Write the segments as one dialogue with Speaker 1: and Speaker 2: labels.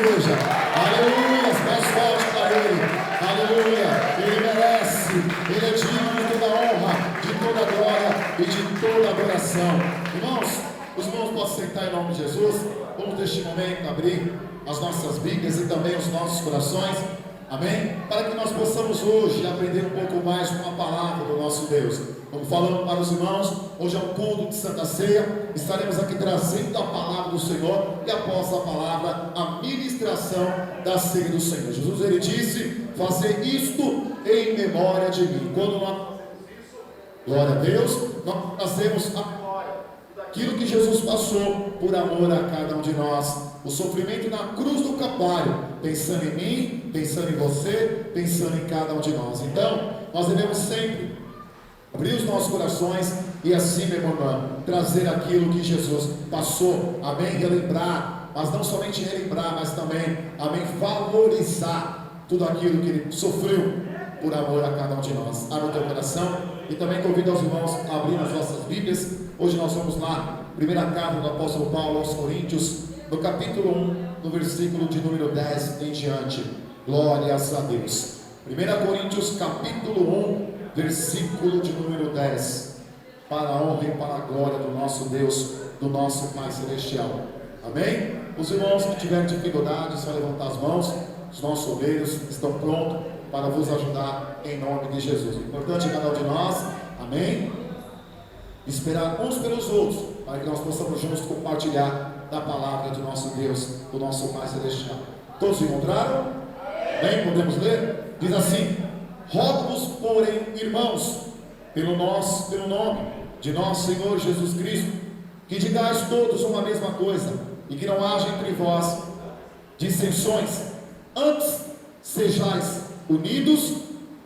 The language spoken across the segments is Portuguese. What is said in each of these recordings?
Speaker 1: igreja. Aleluia, mais forte para Ele. Aleluia, Ele merece, Ele é digno de toda honra, de toda glória e de toda adoração. Irmãos, os irmãos podem sentar em nome de Jesus. Vamos neste momento abrir as nossas Bíblias e também os nossos corações, amém? Para que nós possamos hoje aprender um pouco mais com a palavra do nosso Deus. Como falando para os irmãos, hoje é um culto de Santa Ceia, estaremos aqui trazendo a palavra do Senhor e após a palavra, a ministração da ceia do Senhor. Jesus, Ele disse, fazer isto em memória de mim. Quando nós, glória a Deus, nós trazemos a memória daquilo que Jesus passou por amor a cada um de nós. O sofrimento na cruz do Calvário, pensando em mim, pensando em você, pensando em cada um de nós. Então, nós devemos sempre abrir os nossos corações e assim, meu irmão, trazer aquilo que Jesus passou, amém, relembrar, mas não somente relembrar, mas também, amém, valorizar tudo aquilo que Ele sofreu por amor a cada um de nós. Abra o teu coração e também convido aos irmãos a abrir as nossas Bíblias. Hoje nós vamos lá, primeira carta do apóstolo Paulo aos Coríntios, no capítulo 1, no versículo de número 10 em diante. Glórias a Deus. 1 Coríntios capítulo 1, versículo de número 10. Para a honra e para a glória do nosso Deus, do nosso Pai Celestial. Amém? Os irmãos que tiverem dificuldade, só levantar as mãos. Os nossos obreiros estão prontos para vos ajudar em nome de Jesus. O importante é cada um de nós, amém? Esperar uns pelos outros, para que nós possamos juntos compartilhar da palavra do nosso Deus, do nosso Pai Celestial. Todos encontraram? Bem, podemos ler? Diz assim: rogo-vos, porém, irmãos, pelo nome de nosso Senhor Jesus Cristo, que digais todos uma mesma coisa, e que não haja entre vós dissensões, antes sejais unidos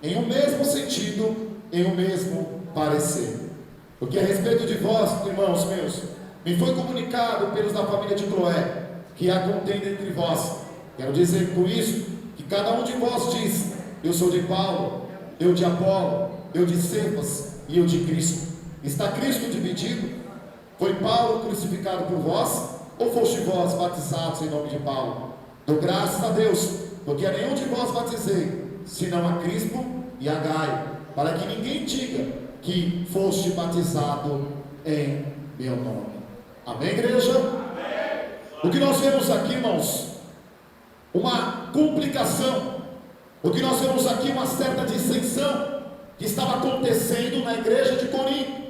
Speaker 1: em um mesmo sentido, em um mesmo parecer. Porque a respeito de vós, irmãos meus, me foi comunicado pelos da família de Cloé, que há contenda entre vós. Quero dizer com isso, que cada um de vós diz: eu sou de Paulo, eu de Apolo, eu de Cefas e eu de Cristo. Está Cristo dividido? Foi Paulo crucificado por vós? Ou foste vós batizados em nome de Paulo? Dou graças a Deus, porque a nenhum de vós batizei, senão a Crispo e a Gaio, para que ninguém diga que foste batizado em meu nome. Amém, igreja? Amém. O que nós vemos aqui, irmãos, uma complicação. O que nós vemos aqui, uma certa dissensão que estava acontecendo na igreja de Corinto.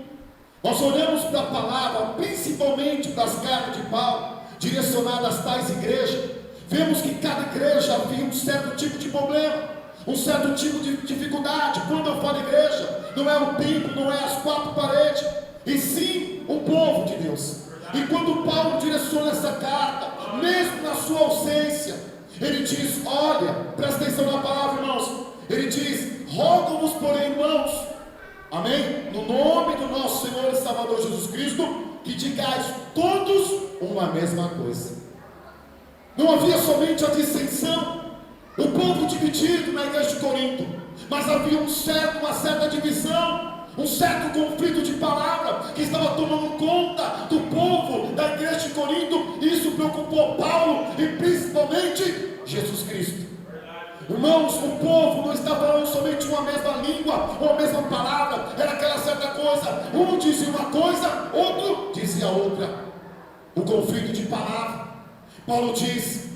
Speaker 1: Nós olhamos para a palavra, principalmente para as cartas de Paulo, direcionadas a tais igrejas. Vemos que cada igreja havia um certo tipo de problema, um certo tipo de dificuldade. Quando eu falo igreja, não é o templo, não é as quatro paredes, e sim o povo de Deus. E quando Paulo direciona essa carta, mesmo na sua ausência, ele diz, olha, presta atenção na palavra, irmãos. Ele diz, rogo-vos, porém, irmãos, amém? No nome do nosso Senhor e Salvador Jesus Cristo, que digais todos uma mesma coisa. Não havia somente a dissensão, o povo dividido na igreja de Corinto, mas havia uma certa divisão, um certo conflito de palavra que estava tomando conta do povo da igreja de Corinto. Isso preocupou Paulo e principalmente Jesus Cristo. Irmãos, o povo não estava falando somente uma mesma língua ou a mesma palavra, era aquela certa coisa, um dizia uma coisa, outro dizia outra. O conflito de palavra. Paulo diz,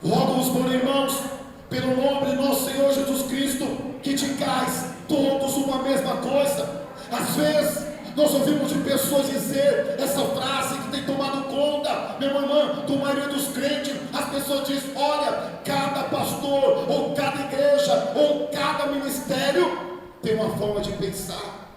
Speaker 1: rogo-vos, porém, irmãos, pelo nome de nosso Senhor Jesus Cristo, que digais todos uma mesma coisa. Às vezes nós ouvimos de pessoas dizer essa frase que tem tomado conta, meu irmão, da maioria dos crentes. As pessoas dizem, olha, cada pastor, ou cada igreja, ou cada ministério tem uma forma de pensar,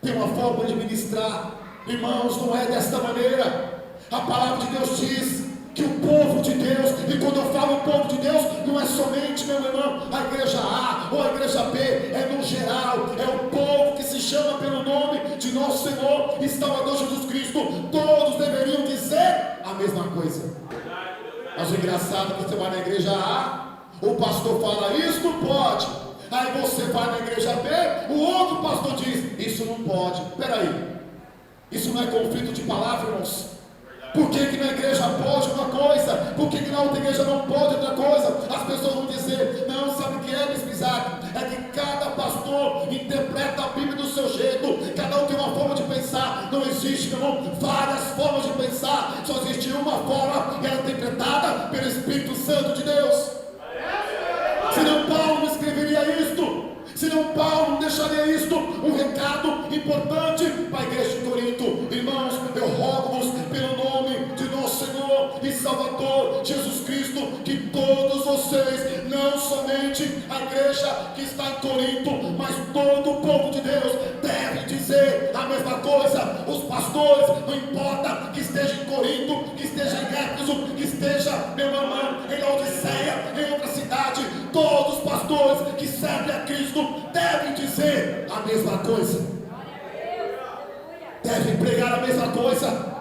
Speaker 1: tem uma forma de ministrar. Irmãos, não é desta maneira. A palavra de Deus diz que o povo de Deus, e quando eu falo o povo de Deus, não é somente, meu irmão, a igreja A ou a igreja B, é no geral, é o povo que se chama pelo nome de nosso Senhor e Salvador Jesus Cristo. Todos deveriam dizer a mesma coisa. Mas o engraçado é que você vai na igreja A, o pastor fala, isso não pode. Aí você vai na igreja B, o outro pastor diz, isso não pode. Espera aí, isso não é conflito de palavra, irmãos? Por que na igreja pode uma coisa? Por que na outra igreja não pode outra coisa? As pessoas vão dizer, não, sabe o que é, Bispo Isaac? É que cada pastor interpreta a Bíblia do seu jeito, cada um tem uma forma de pensar. Não existe, meu irmão, várias formas de pensar, só existe uma forma e ela é interpretada pelo Espírito Santo de Deus. Senão Paulo não escreveria isto, senão Paulo não deixaria isto um recado importante para a igreja de Corinto. Irmãos, eu rogo-vos pelo nome de nosso Senhor e Salvador Jesus Cristo, que todos vocês, não somente a igreja que está em Corinto, mas todo o povo de Deus, deve dizer a mesma coisa. Os pastores, não importa que esteja em Corinto, que esteja em Éfeso, que esteja, meu irmão, em Laodiceia, em outra cidade, todos os pastores que servem a Cristo devem dizer a mesma coisa, devem pregar a mesma coisa,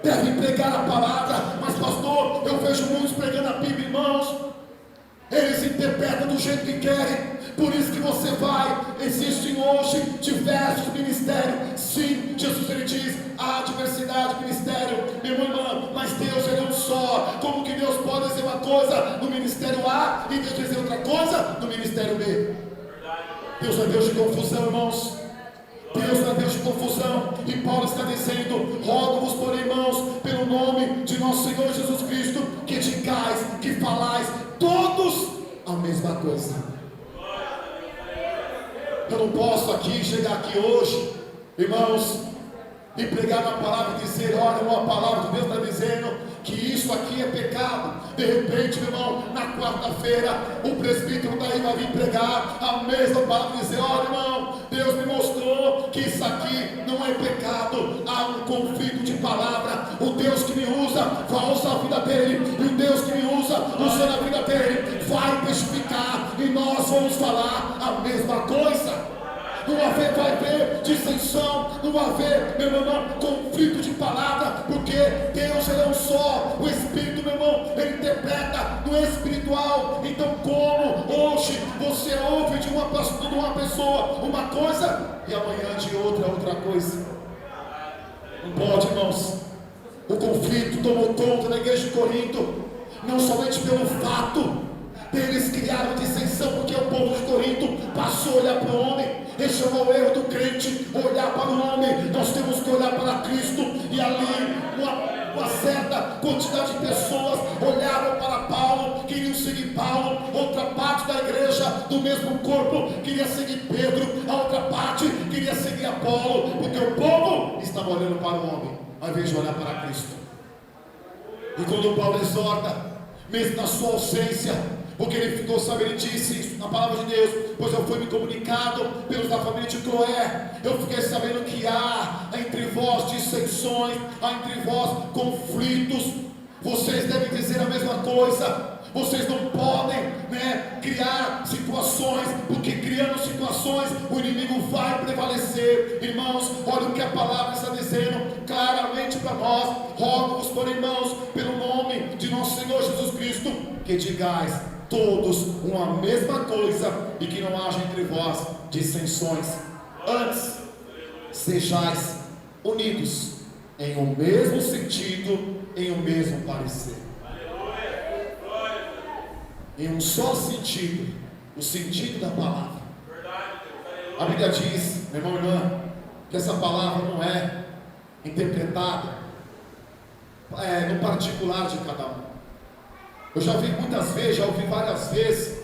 Speaker 1: devem pregar a palavra. Mas pastor, eu vejo muitos pregando a Bíblia, irmãos, eles interpretam do jeito que querem. Por isso que você vai, existem hoje diversos ministérios. Sim, Jesus ele diz, há diversidade de ministério, meu irmão, mas Deus ele é um só. Como que Deus pode dizer uma coisa no ministério A e Deus dizer outra coisa no ministério B? Deus não é Deus de confusão, irmãos. Deus não é Deus de confusão. E Paulo está dizendo, rogo-vos, porém, irmãos, pelo nome de nosso Senhor Jesus Cristo, que digais, que falais todos a mesma coisa. Eu não posso aqui chegar aqui hoje, irmãos, e pregar uma palavra e dizer, olha, uma palavra de Deus está dizendo que isso aqui é pecado. De repente, meu irmão, na quarta-feira, o presbítero daí vai vir pregar a mesma palavra e dizer, olha, irmão, Deus me mostrou que isso aqui não é pecado. Há um conflito de palavra. O Deus que me usa vai usar a vida dele, e o Deus que me usa, usando a vida dele, vai testificar, e nós vamos falar a mesma coisa. Não vai haver dissensão, não vai haver, meu irmão, conflito de palavra, porque Deus ele é um só. O Espírito, meu irmão, ele interpreta no espiritual. Então, como hoje você ouve de uma pessoa uma coisa e amanhã de outra coisa? Não pode, irmãos. O conflito tomou conta da igreja de Corinto, não somente pelo fato deles criaram dissensão, porque o povo de Corinto passou a olhar para o homem. Esse é o erro do crente, olhar para o homem. Nós temos que olhar para Cristo. E ali uma certa quantidade de pessoas olhavam para Paulo, queriam seguir Paulo. Outra parte da igreja do mesmo corpo queria seguir Pedro, a outra parte queria seguir Apolo, porque o povo estava olhando para o homem ao invés de olhar para Cristo. E quando Paulo exorta, mesmo na sua ausência, porque ele ficou sabendo, ele disse isso na palavra de Deus, pois eu fui me comunicado pelos da família de Cloé, eu fiquei sabendo que há entre vós dissensões, há entre vós conflitos. Vocês devem dizer a mesma coisa. Vocês não podem, criar situações, porque criando situações o inimigo vai prevalecer. Irmãos, olha o que a palavra está dizendo claramente para nós. Rogo-vos, porém, irmãos, pelo nome de nosso Senhor Jesus Cristo, que digais todos uma mesma coisa, e que não haja entre vós dissensões. Antes, sejais unidos em um mesmo sentido, em um mesmo parecer, em um só sentido, o sentido da palavra. A Bíblia diz, meu irmão e irmã, que essa palavra não é interpretada no particular de cada um. Eu já vi muitas vezes, já ouvi várias vezes,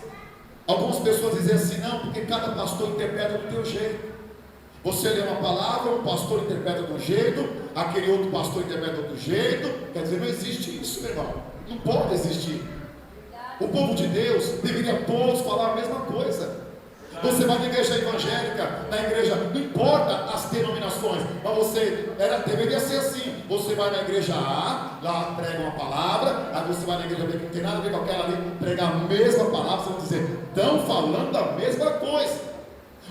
Speaker 1: algumas pessoas dizerem assim, não, porque cada pastor interpreta do teu jeito. Você lê uma palavra, um pastor interpreta de um jeito, aquele outro pastor interpreta do jeito. Quer dizer, não existe isso, meu irmão. Não pode existir. O povo de Deus deveria todos falar a mesma coisa. Você vai na igreja evangélica, na igreja, não importa as denominações, mas você deveria ser assim. Você vai na igreja A, lá prega uma palavra, aí você vai na igreja B, que não tem nada a ver com aquela ali, pregar a mesma palavra, você vai dizer, estão falando a mesma coisa.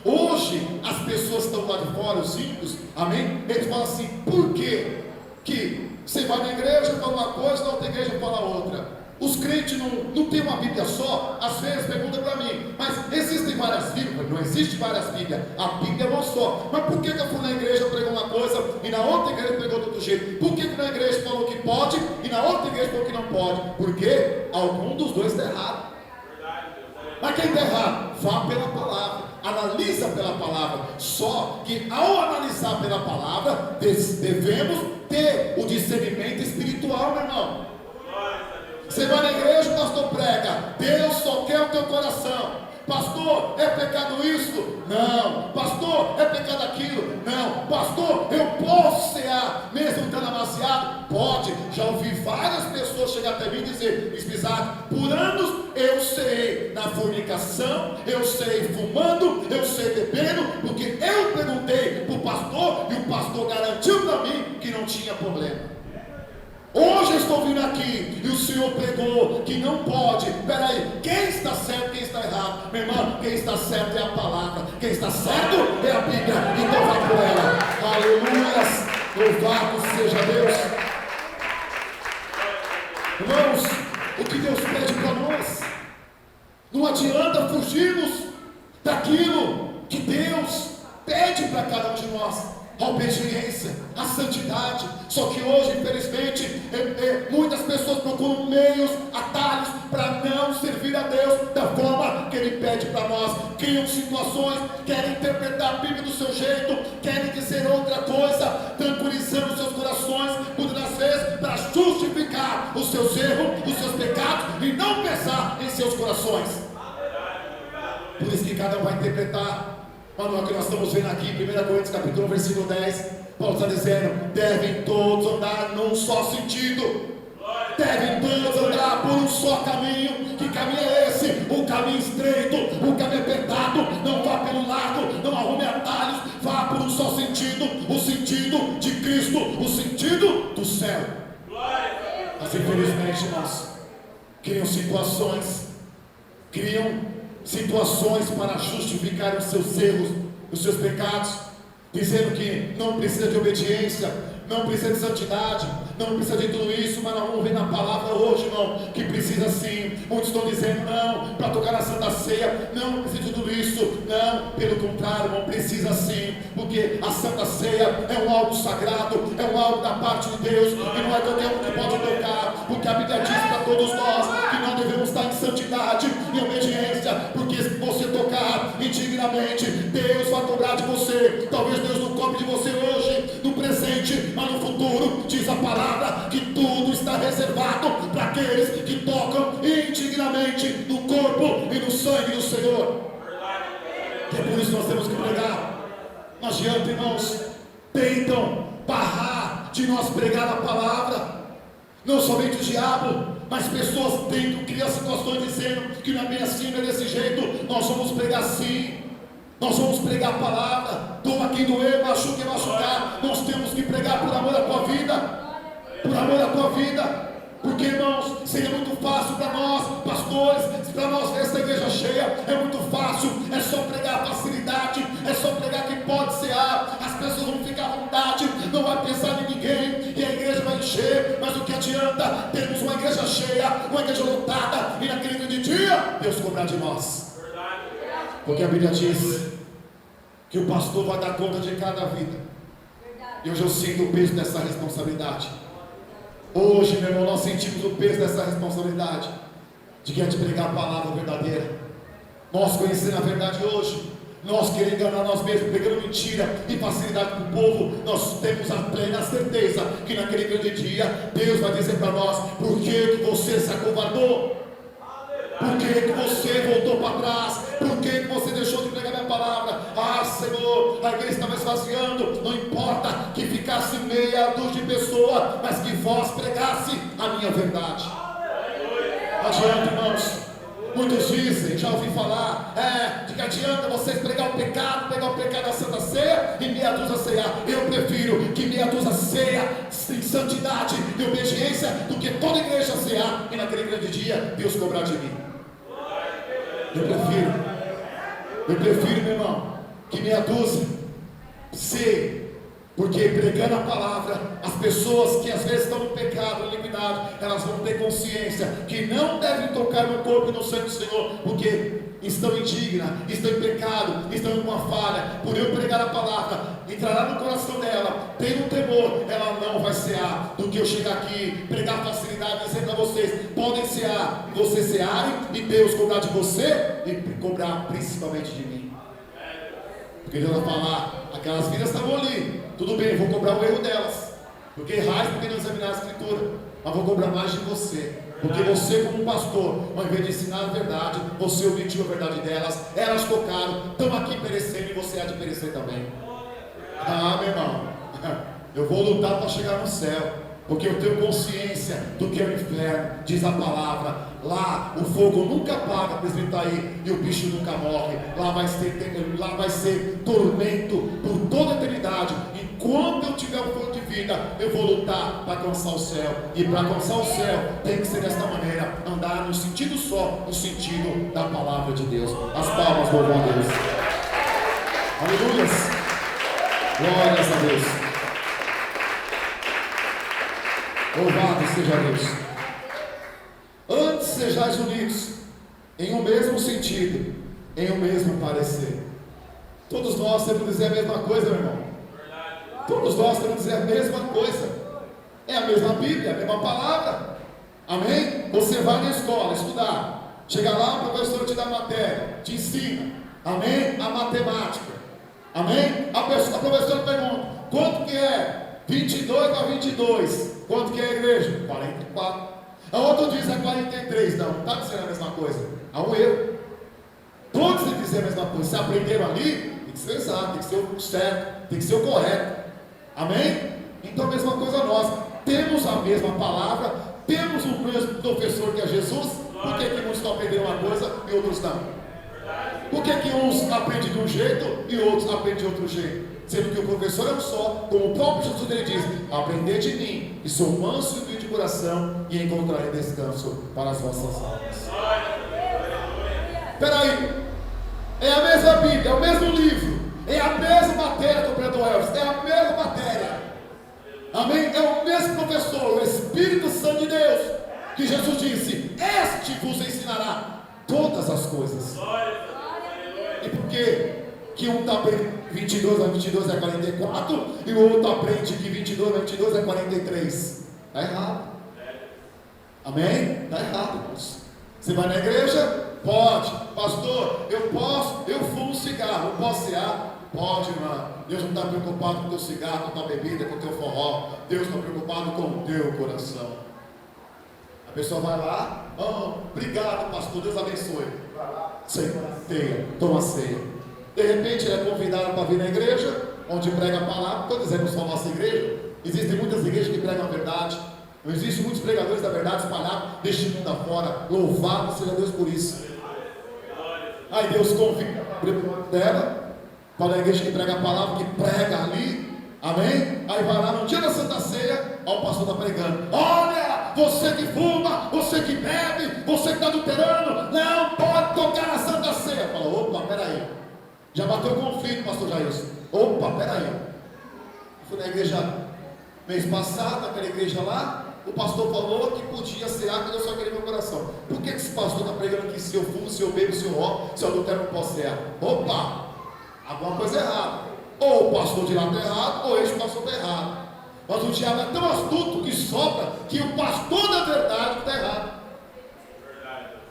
Speaker 1: Hoje, as pessoas estão lá de fora, os ímpios, amém? Eles falam assim, por quê? Que você vai na igreja, fala uma coisa, na outra igreja fala outra. Os crentes não têm uma Bíblia só. Às vezes perguntam para mim, mas existem várias Bíblias? Não existe várias Bíblias, a Bíblia é uma só. Mas por que eu fui na igreja, pregou uma coisa e na outra igreja pregou de outro jeito? Por que na igreja falou que pode e na outra igreja falou que não pode? Porque algum dos dois está errado. Mas quem está errado? Vá pela palavra, analisa pela palavra. Só que ao analisar pela palavra, devemos ter o discernimento espiritual, meu irmão. Você vai na igreja, o pastor prega, Deus só quer o teu coração. Pastor, é pecado isso? Não. Pastor, é pecado aquilo? Não. Pastor, eu posso cear mesmo estando amaciado? Pode. Já ouvi várias pessoas chegar até mim e dizer: Isaac, por anos eu sei na fornicação, eu sei fumando, eu sei bebendo, porque eu perguntei para o pastor e o pastor garantiu para mim que não tinha problema. Hoje eu estou vindo aqui e o Senhor pregou que não pode. Peraí, quem está certo, quem está errado? Meu irmão, quem está certo é a palavra, quem está certo é a Bíblia. Então vai por ela. Aleluias, louvado seja Deus. Irmãos, o que Deus pede para nós, não adianta fugirmos daquilo que Deus pede para cada um de nós. A obediência, a santidade. Só que hoje, infelizmente, muitas pessoas procuram meios, atalhos para não servir a Deus da forma que Ele pede para nós. Criam situações, querem interpretar a Bíblia do seu jeito, querem dizer outra coisa, tranquilizando seus corações, muitas das vezes para justificar os seus erros, os seus pecados e não pesar em seus corações. Por isso que cada um vai interpretar. Mas o que nós estamos vendo aqui, 1 Coríntios capítulo 1, versículo 10, Paulo está dizendo: devem todos andar num só sentido, devem todos andar por um só caminho. Que caminho é esse? Um caminho estreito, um caminho apertado. Não vá pelo lado, não arrume atalhos, vá por um só sentido, o sentido de Cristo, o sentido do céu. Mas infelizmente, irmãos, criam situações para justificar os seus erros, os seus pecados, dizendo que não precisa de obediência, não precisa de santidade, não precisa de tudo isso. Mas nós vamos ver na palavra hoje, irmão, que precisa sim. Muitos estão dizendo: não, para tocar na Santa Ceia, não precisa de tudo isso. Não, pelo contrário, irmão, precisa sim, porque a Santa Ceia é um algo sagrado, é um algo da parte de Deus, e não é qualquer um que pode tocar, porque a Bíblia diz para todos nós que nós devemos estar em santidade e obediência, porque se você tocar indignamente, Deus vai cobrar de você. Talvez Deus não cobre de você hoje, no presente, mas no futuro. Diz a palavra que tudo está reservado para aqueles que tocam indignamente no corpo e no sangue do Senhor. Que é por isso que nós temos que pregar. Não adianta, irmãos, tentam barrar de nós pregar a palavra. Não somente o diabo, mas pessoas tentam criar situações dizendo que não é bem assim, não é desse jeito. Nós vamos pregar sim. Nós vamos pregar a palavra. Doa quem doer, machuca quem machucar. Nós temos que pregar por amor à tua vida. Por amor à tua vida. Porque, irmãos, seria muito fácil para nós, pastores, para nós ver essa igreja cheia. É muito fácil, é só pregar a facilidade, é só pregar que pode cear. As pessoas vão ficar à vontade, não vai pensar em ninguém, e a igreja vai encher. Mas o que adianta termos uma igreja cheia, uma igreja lotada, e naquele grande dia Deus cobrar de nós? Porque a Bíblia diz que o pastor vai dar conta de cada vida. E hoje eu sinto o peso dessa responsabilidade. Hoje, meu irmão, nós sentimos o peso dessa responsabilidade de que é de pregar a palavra verdadeira. Nós conhecendo a verdade hoje, nós querendo enganar nós mesmos, pegando mentira e facilidade para o povo, nós temos a plena certeza que naquele grande dia Deus vai dizer para nós: por que você se acovardou? Por que você voltou para trás? Por que você deixou de pregar minha palavra? Ah, Senhor, a igreja estava esvaziando. Não importa que ficasse meia dúzia de pessoas, mas que vós pregasse a minha verdade. Não adianta, irmãos. Muitos dizem, já ouvi falar, de que adianta vocês pregar o pecado da Santa Ceia e meia dúzia cear. Eu prefiro que meia dúzia ceia em santidade e obediência do que toda igreja cear e naquele grande dia Deus cobrar de mim. Eu prefiro, meu irmão, que meia dúzia ceia Porque pregando a palavra, as pessoas que às vezes estão no pecado, na iniquidade, elas vão ter consciência que não devem tocar no corpo e no sangue do Senhor, porque estão indignas, estão em pecado, estão em uma falha. Por eu pregar a palavra, entrará no coração dela, tendo um temor, ela não vai cear. Do que eu chegar aqui, pregar facilidade, dizer para vocês, podem cear, vocês cearem e Deus cobrar de você e cobrar principalmente de mim. Porque Deus vai falar, aquelas vidas estavam ali, tudo bem, vou cobrar o erro delas, porque errais porque não examinaram a Escritura, mas vou cobrar mais de você, porque você como pastor, ao invés de ensinar a verdade, você omitiu a verdade delas, elas tocaram, estão aqui perecendo e você há de perecer também. Ah, meu irmão, eu vou lutar para chegar no céu, porque eu tenho consciência do que é o inferno. Diz a palavra, lá o fogo nunca apaga, presbítero, e o bicho nunca morre. Lá vai ser tormento por toda a eternidade. Enquanto eu tiver o fogo de vida, eu vou lutar para alcançar o céu. E para alcançar o céu tem que ser desta maneira, andar no sentido só, no sentido da palavra de Deus. As palmas louvam a Deus. Aleluias. Glórias a Deus. Louvado seja Deus. Antes sejais unidos em um mesmo sentido, em um mesmo parecer. Todos nós temos que dizer a mesma coisa, meu irmão. Todos nós temos que dizer a mesma coisa. É a mesma Bíblia, a mesma palavra. Amém? Você vai na escola estudar, chega lá, o professor te dá matéria, te ensina. Amém? A matemática. Amém? A professora pergunta, quanto que é 22 para 22? Quanto que é a igreja? 44. A outra diz é 43. Não está dizendo a mesma coisa. Há um erro. Todos têm que dizer a mesma coisa. Se aprenderam ali, tem que ser exato, tem que ser o certo, tem que ser o correto. Amém? Então a mesma coisa nós. Temos a mesma palavra, temos o mesmo professor que é Jesus. Por que muitos estão aprendendo uma coisa e outros não? Por que uns aprendem de um jeito e outros aprendem de outro jeito? Sendo que o professor é um só, como o próprio Jesus ele diz, aprendei de mim, e sou manso e humilde de coração, e encontrarei descanso para as vossas almas. Espera aí, é a mesma Bíblia, é o mesmo livro, é a mesma matéria do Pedro Elvis, é a mesma matéria, amém? É o mesmo professor, o Espírito Santo de Deus, que Jesus disse, este vos ensinará todas as coisas. E por quê? Que um está aprendendo 22 a 22 é 44 e o outro aprende que 22 a 22 é 43. Está errado. Amém? Está errado, irmãos. Você vai na igreja? Pode. Pastor, eu posso? Eu fumo cigarro. Eu posso cear? Pode, irmã. Deus não está preocupado com o teu cigarro, com a tua bebida, com o teu forró. Deus está preocupado com o teu coração. A pessoa vai lá, oh, obrigado, pastor, Deus abençoe. Vai lá, ceia, toma ceia. De repente ele é convidado para vir na igreja, onde prega a palavra. Estou dizendo só a nossa igreja. Existem muitas igrejas que pregam a verdade. Não existem muitos pregadores da verdade espalhados deste mundo afora. Louvado seja Deus por isso. Aí Deus convida dela para a igreja que prega a palavra, que prega ali. Amém? Aí vai lá no dia da Santa Ceia, ó, o pastor está pregando. Olha, você que fuma, você que bebe, você que está adulterando, não pode tocar na Santa Ceia. Fala, opa, peraí. Já bateu conflito, pastor Jailson. Opa, peraí. Fui na igreja mês passado, naquela igreja lá. O pastor falou que podia cear quando eu só queria meu coração. Por que esse pastor está pregando que se eu fumo, se eu bebo, se eu roubo, se eu adultero não posso cear? Opa, alguma coisa errada. Ou o pastor de lá está errado, ou esse pastor está errado. Mas o diabo é tão astuto que sopra que o pastor da verdade está errado.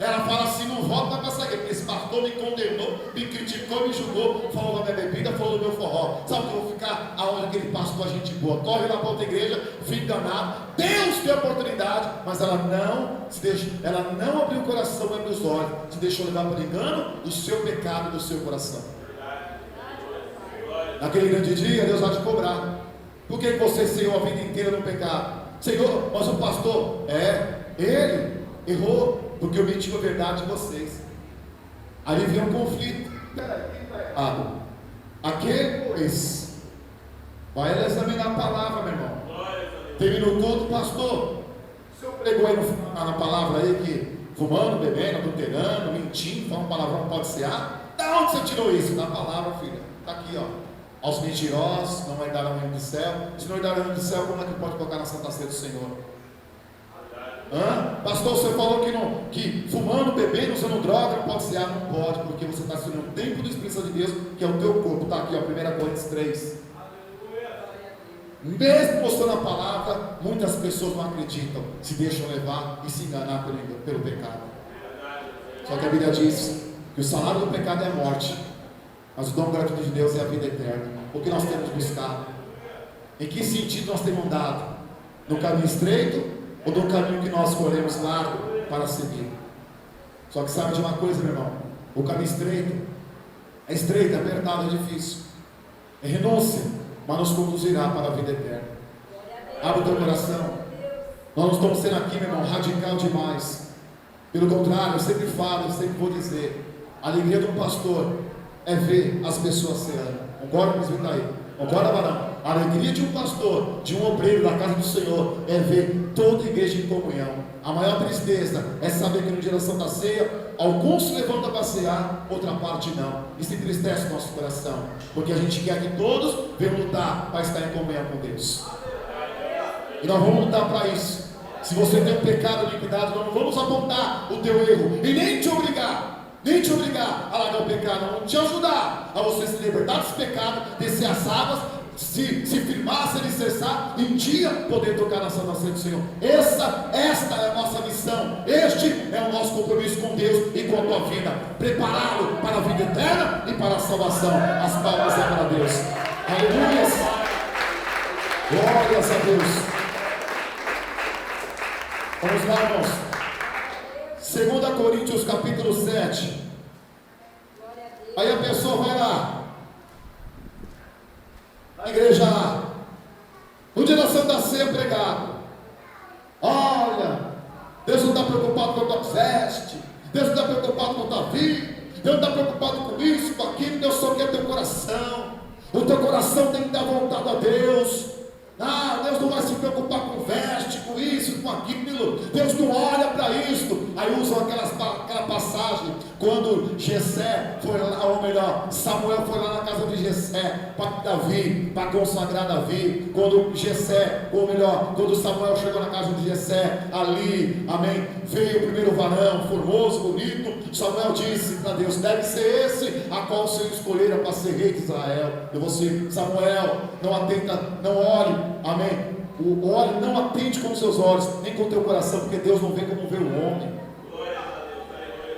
Speaker 1: Ela fala assim, não volta mais para essa igreja, porque esse pastor me condenou, me criticou, me julgou, falou da minha bebida, falou do meu forró. Sabe que eu vou ficar aonde aquele pastor, a gente boa, corre lá para outra igreja, fica enganado. Deus tem a oportunidade, mas ela não abriu o coração, não abriu os olhos, se deixou levar para o engano do seu pecado, do seu coração. Naquele grande dia, Deus vai te cobrar. Por que você ceiou a vida inteira no pecado? Senhor, mas o pastor, ele errou. Porque eu menti a verdade de vocês. Aí vem um conflito. Peraí, quem está errado? Aquele ou esse? Vai examinar a palavra, meu irmão. Terminou todo, pastor. O senhor pregou aí na palavra aí que fumando, bebendo, adulterando, mentindo, falando palavrão pode cear? Da onde você tirou isso? Da palavra, filha. Está aqui, ó. Aos mentirosos não herdarão o reino do céu. Se não herdarão o reino do céu, como é que pode colocar na Santa Ceia do Senhor? Pastor, você falou que fumando, bebendo, usando droga não pode ser. Não pode, porque você está sendo um templo do Espírito Santo de Deus, que é o teu corpo. Está aqui, ó, 1 Coríntios 3. Mesmo mostrando a palavra, muitas pessoas não acreditam, se deixam levar e se enganar pelo pecado. Só que a Bíblia diz que o salário do pecado é a morte, mas o dom gratuito de Deus é a vida eterna. O que nós temos buscado? Em que sentido nós temos andado? No caminho estreito ou no caminho que nós escolhemos largo para seguir? Só que sabe de uma coisa, meu irmão? O caminho estreito é apertado, é difícil, é renúncia, mas nos conduzirá para a vida eterna. Abre o teu coração. Nós não estamos sendo aqui, meu irmão, radical demais. Pelo contrário, eu sempre falo, eu sempre vou dizer: a alegria de um pastor é ver as pessoas ceando. Concorda, presbítero aí? Concorda, varão? A alegria de um pastor, de um obreiro da casa do Senhor, é ver toda a igreja em comunhão. A maior tristeza é saber que no dia da Santa Ceia, alguns se levantam para cear, outra parte não. Isso entristece o nosso coração, porque a gente quer que todos venham lutar para estar em comunhão com Deus. E nós vamos lutar para isso. Se você tem um pecado, iniquidade, nós não vamos apontar o teu erro e nem te obrigar a largar o pecado, vamos te ajudar a você se libertar desse pecado, descer as águas, se firmar, se alicerçar, e um dia poder tocar na Santa Ceia do Senhor. Esta é a nossa missão, este é o nosso compromisso com Deus e com a tua vida, prepará-lo para a vida eterna e para a salvação. As palmas é para Deus. Aleluia, glórias a Deus. Vamos lá, irmãos. 2 Coríntios capítulo 7. Aí a pessoa vai lá na igreja lá, no dia da Santa Ceia pregado: olha, Deus não está preocupado com a tua veste, Deus não está preocupado com a tua vida, Deus não está preocupado com isso, com aquilo. Deus só quer teu coração. O teu coração tem que estar voltado a Deus. Deus não vai se preocupar com veste, com isso, com aquilo. Deus não olha para isso. Aí usam aquela passagem quando Jessé foi lá, ou melhor, Samuel foi lá na casa de Jessé para consagrar Davi. Quando Jessé, ou melhor, quando Samuel chegou na casa de Jessé, ali, amém, veio o primeiro varão, formoso, bonito. Samuel disse para Deus: deve ser esse a qual o Senhor escolhera para ser rei de Israel. E você, Samuel, não atenta, não olhe, amém, o olho não atende com os seus olhos, nem com o teu coração, porque Deus não vê como vê o homem.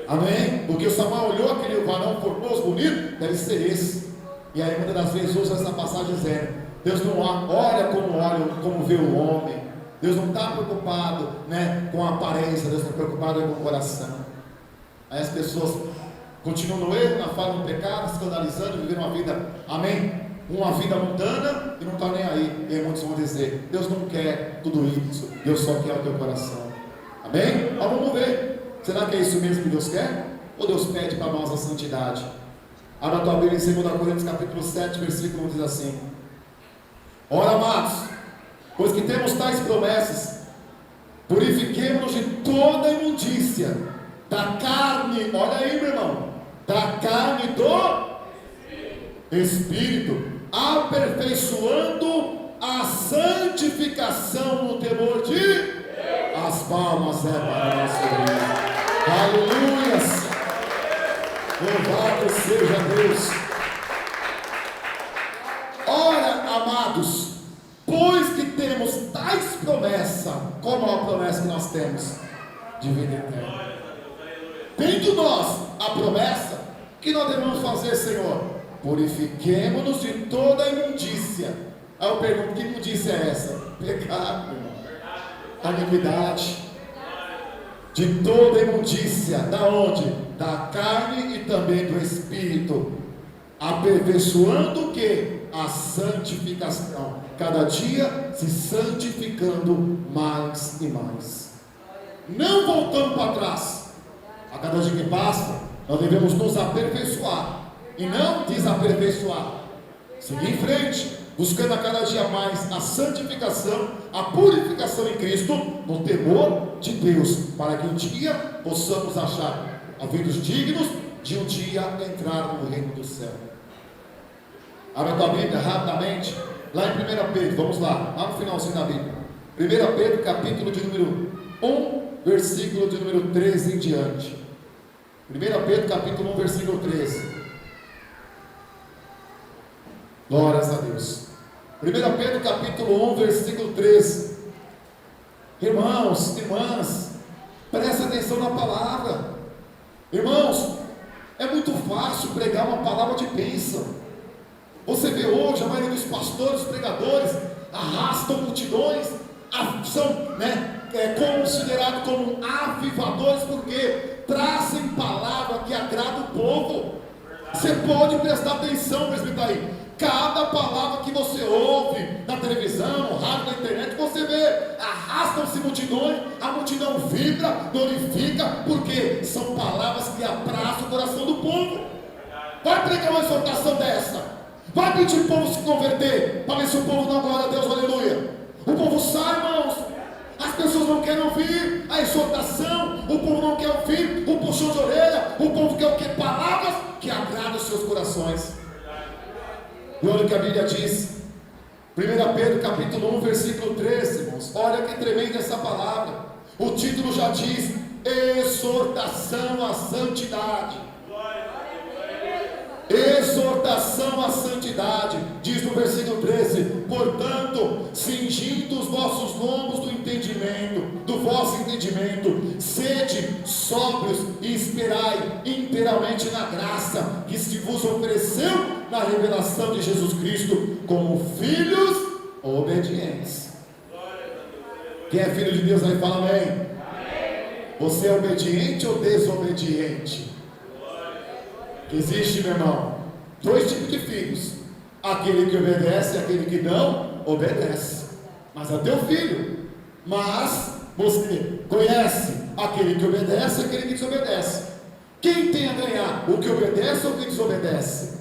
Speaker 1: Amém? Porque o Samuel olhou aquele varão formoso, bonito, deve ser esse. E aí muitas das vezes usa essa passagem dizendo: Deus não olha como vê o homem. Deus não está preocupado, né, com a aparência, Deus está preocupado com o coração. Aí as pessoas continuam no erro, na falha, no pecado, escandalizando, vivendo uma vida, amém, uma vida mundana, e não está nem aí. E aí muitos vão dizer: Deus não quer tudo isso, Deus só quer o teu coração. Amém? Mas vamos ver, será que é isso mesmo que Deus quer? Ou Deus pede para nós a santidade? Abra a tua Bíblia em 2 Coríntios capítulo 7, versículo 1, diz assim: ora, amados, pois que temos tais promessas, purifiquemo-nos de toda imundícia da carne, olha aí, meu irmão, da carne do Espírito, aperfeiçoando a santificação no temor de Deus. As palmas é para nosso Deus. Aleluias. Louvado seja Deus. Ora, amados, pois que temos tais promessas, como a promessa que nós temos de vida eterna, tendo nós a promessa, que nós devemos fazer, Senhor? Purifiquemo-nos de toda imundícia. Aí eu pergunto: que imundícia é essa? Pecado, irmão. A iniquidade. De toda imundícia, da onde? Da carne e também do Espírito, aperfeiçoando o que? A santificação, cada dia se santificando mais e mais, não voltando para trás. A cada dia que passa, nós devemos nos aperfeiçoar e não desaperfeiçoar, seguir em frente, buscando a cada dia mais a santificação, a purificação em Cristo, no temor de Deus, para que um dia possamos achar havidos dignos de um dia entrar no reino do céu. Abre a tua Bíblia rapidamente, lá em 1 Pedro, vamos lá no finalzinho da Bíblia. 1 Pedro, capítulo de número 1, versículo de número 13 em diante. 1 Pedro, capítulo 1, versículo 13. Glórias a Deus. 1 Pedro, capítulo 1, versículo 13. Irmãos, irmãs, presta atenção na palavra. Irmãos, é muito fácil pregar uma palavra de bênção. Você vê hoje a maioria dos pastores, pregadores, arrastam multidões, são considerados como avivadores, porque trazem palavra que agrada o povo. Você pode prestar atenção, presbítero. Cada palavra que você ouve na televisão, no rádio, na internet, você vê, arrastam-se multidões, a multidão vibra, glorifica, porque são palavras que aprazam o coração do povo. Vai pregar uma exortação dessa, vai pedir o povo se converter, para ver se o povo dá glória a Deus, aleluia. O povo sai, irmãos, as pessoas não querem ouvir a exortação, o povo não quer ouvir o puxão de orelha, o povo quer o que? Palavras que agradam os seus corações. E olha o que a Bíblia diz, 1 Pedro capítulo 1, versículo 13, irmãos. Olha que tremenda essa palavra. O título já diz: exortação à santidade. Exortação à santidade. Diz no versículo 13: portanto, cingindo os vossos lombos do vosso entendimento, sede sóbrios e esperai inteiramente na graça que se vos ofereceu na revelação de Jesus Cristo, como filhos obedientes. Quem é filho de Deus aí fala amém. Você é obediente ou desobediente? Existe, meu irmão, dois tipos de filhos: aquele que obedece e aquele que não obedece. Mas é teu filho. Mas você conhece aquele que obedece e aquele que desobedece. Quem tem a ganhar? O que obedece ou o que desobedece?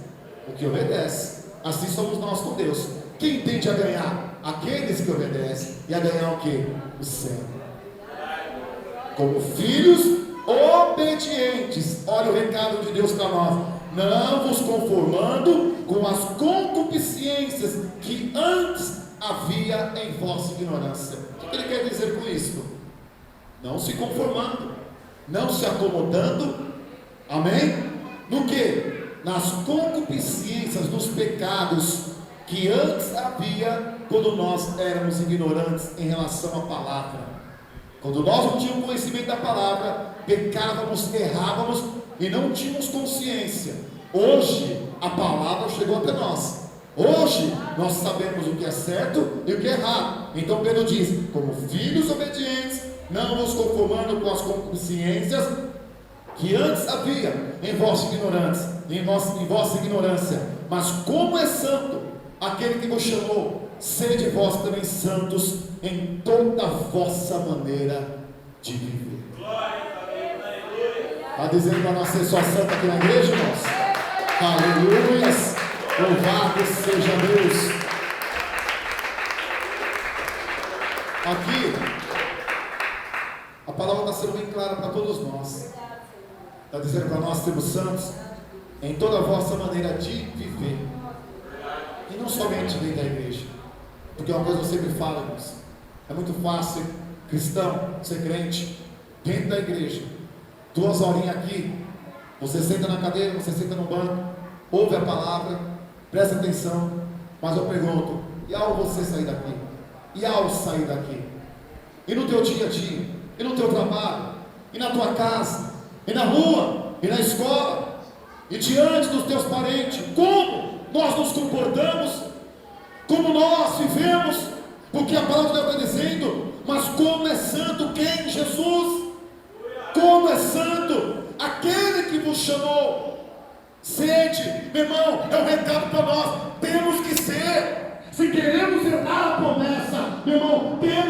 Speaker 1: O que obedece. Assim somos nós com Deus. Quem tende a ganhar? Aqueles que obedecem. E a ganhar o que? O céu. Como filhos obedientes. Olha o recado de Deus para nós: não vos conformando com as concupiscências que antes havia em vossa ignorância. O que ele quer dizer com isso? Não se conformando, não se acomodando, amém? No que? Nas concupiscências, nos pecados que antes havia quando nós éramos ignorantes em relação à palavra. Quando nós não tínhamos conhecimento da palavra, pecávamos, errávamos e não tínhamos consciência. Hoje a palavra chegou até nós. Hoje nós sabemos o que é certo e o que é errado. Então Pedro diz: como filhos obedientes, não vos conformando com as concupiscências que antes havia em vossa ignorância, mas como é santo aquele que vos chamou, sede vós também santos em toda a vossa maneira de viver. Está dizendo para nós ser só santo aqui na igreja, irmãos? Aleluias! Louvado seja Deus! Aqui a palavra está sendo bem clara para todos nós. Está dizendo para nós sermos santos em toda a vossa maneira de viver, e não somente dentro da igreja. Porque uma coisa eu sempre falo, irmãos, é muito fácil cristão ser crente dentro da igreja, 2 horinhas aqui, você senta na cadeira, você senta no banco, ouve a palavra, presta atenção, mas eu pergunto: e ao você sair daqui? E ao sair daqui? E no teu dia a dia? E no teu trabalho? E na tua casa? E na rua? E na escola? E diante dos teus parentes? Como nós nos comportamos? Como nós vivemos? Porque a palavra de Deus está dizendo: mas como é santo quem? Jesus. Como é santo aquele que vos chamou. Sede, meu irmão, é um recado para nós. Temos que ser. Se queremos herdar a promessa, meu irmão, temos